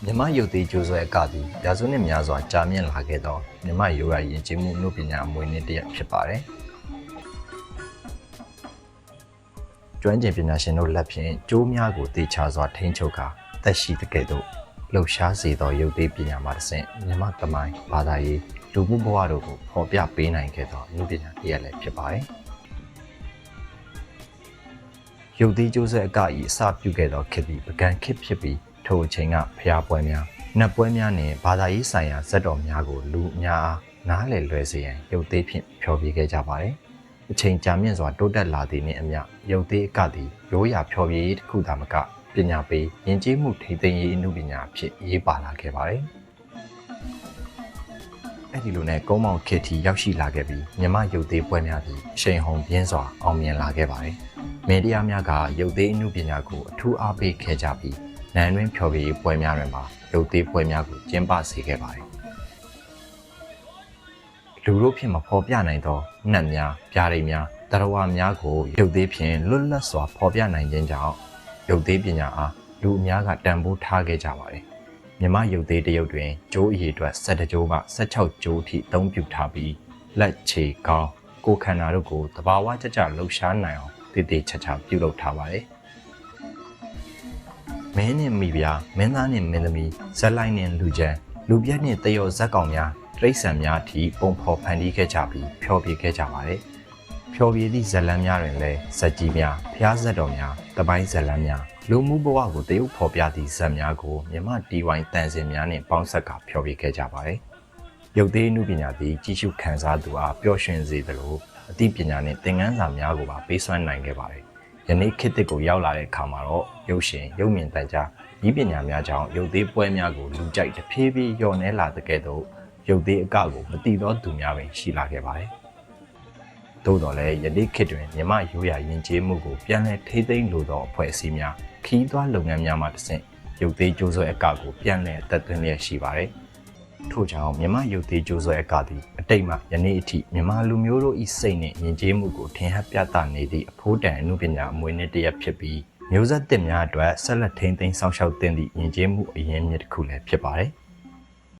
မြန်မာယုတ်သေးကျိုးဆွဲအကသည်ရာစုနှစ်များစွာကြာမြင့်လာခဲ့သောမြန်မာရိုးရာယဉ်ကျေးမှုအမှုပညာအမွေအနှစ်တစ်ရပ်ဖြစ်ပါတယ်။ကျွမ်းကျင်ပညာရှင်တို့လက်ဖြင့်ကျိုးများကိုသေချာစွာထိန်းချုပ်ကာသက်ရှိတဲ့ကဲ့သို့လှုပ်ရှားစေသောယုတ်သေးပညာမှတစ်ဆင့်မြန်မာသမိုင်းဘာသာရေးလူမှုဘဝတို့ကိုဖော်ပြပေးနိုင်ခဲ့သောအမှုပညာတစ်ရပ်လည်းဖြစ်ပါတယ်။ယုတ်သေးကျိုးဆွဲအက၏အစပြုခဲ့သောခေတ်သည်ပကံခေတ်ဖြစ်ပြီးထိုအချိန်ကဖျားပွဲများနတ်ပွဲများနှင့်ဘာသာရေးဆိုင်ရာဇာတ်တော်များကိုလူအများအားနားလည်လွယ်စေရန်ရုပ်သေးဖြင့်ဖျော်ဖြေခဲ့ကြပါတယ်။အချိန်ကြာမြင့်စွာတိုးတက်လာသည့်နှင့်အမျှရုပ်သေးအကသည်ရိုးရာဖျော်ဖြေရေးတစ်ခုသာမကပညာပေးယဉ်ကျေးမှုထိန်းသိမ်းရေးအမှုပညာဖြစ်ရေးပါလာခဲ့ပါတယ်။အဲ့ဒီလိုနဲ့ကုန်းမောင်ခေတ်ထိရောက်ရှိလာခဲ့ပြီးမြမရုပ်သေးပွဲများသည်အရှိန်ဟုန်ပြင်းစွာအောင်မြင်လာခဲ့ပါတယ်။မီဒီယာများကရုပ်သေးအမှုပညာကိုအထူးအားပေးခဲ့ကြပြီးနိုင်တွင်ဖျော်ဖြေရေးပွဲများတွင်မှာရုပ်သေးပွဲများကိုကျင်းပစေခဲ့ပါတယ်။လူတို့ဖြင့်မဖော်ပြနိုင်သောနှက်များ၊ပြားရည်များ၊တရဝများကိုရုပ်သေးဖြင့်လွတ်လပ်စွာဖော်ပြနိုင်ခြင်းကြောင့်ရုပ်သေးပညာအားလူအများကတန်ဖိုးထားခဲ့ကြပါတယ်။မြမရုပ်သေးတရုပ်တွင်ကျိုးအရေအတွက်12ကျိုးမှ16ကျိုးအထိအသုံးပြုထားပြီးလက်ခြေခေါင်းကိုယ်ခန္ဓာတို့ကိုသဘာဝကျကျလှုပ်ရှားနိုင်အောင်တည်တည်ချာချာပြုလုပ်ထားပါတယ်။မင်းနှင့်မိဖုရားမင်းသားနှင့်မင်းသမီးဇက်လိုက်နှင့်လူချမ်းလူပြက်နှင့်တယောဇက်ကောင်များတိရစ္ဆာန်များအထိပုံဖော်ဖန်တီးခဲ့ကြပြီးဖျော်ဖြေခဲ့ကြပါတယ်။ဖျော်ဖြေသည့်ဇက်လန်းများတွင်လည်းဇက်ကြီးများဖျားဇက်တော်များတပိုင်းဇက်လန်းများလူမှုဘဝကိုတရုပ်ဖော်ပြသည့်ဇက်များကိုမြမတီဝိုင်းတန်စင်များနှင့်ပေါင်းဆက်ကဖျော်ဖြေခဲ့ကြပါတယ်။ရုပ်သေးအမှုပညာသည်ကြီးစုခံစားသူအားပျော်ရွှင်စေသလိုအသိပညာနှင့်သင်ခန်းစာများကိုပါပေးစွမ်းနိုင်ခဲ့ပါတယ်။ယနေ့ခေတ်သစ်ကိုရောက်လာတဲ့အခါမှာတော့ရုပ်ရှင်ရုပ်မြင်သံကြားဤပညာများကြောင့်ရုပ်သေးပွဲများကိုလူကြိုက်တဖြည်းဖြည်းလျော့နှဲလာတဲ့ကဲ့သို့ရုပ်သေးအကကိုမတိသောသူများပင်ရှိလာခဲ့ပါတယ်။သို့တော်လည်းယနေ့ခေတ်တွင်မြမရိုးရာယဉ်ကျေးမှုကိုပြန်လည်ထိသိမ်းလိုသောအဖွဲ့အစည်းများခီးသွွားလုပ်ငန်းများမှတစ်ဆင့်ရုပ်သေးကြိုးဆွဲအကကိုပြန်လည်အသက်သွင်းလျက်ရှိပါတယ်။ထို့ကြောင့်မြမရုပ်သေးကြိုးဆွဲအကသည်အတိတ်မှယနေ့အထိမြမလူမျိုးတို့၏စိတ်နှင့်ယဉ်ကျေးမှုကိုထင်ဟပ်ပြသနေသည့်အဖို့တန်အမှုပညာအမွေအနှစ်တစ်ရပ်ဖြစ်ပြီးမျိုးဆက်သစ်များအတွက်ဆက်လက်ထိန်းသိမ်းစောင့်ရှောက်သင့်သည့်ယဉ်ကျေးမှုအရင်းမြစ်တစ်ခုလည်းဖြစ်ပါတယ်။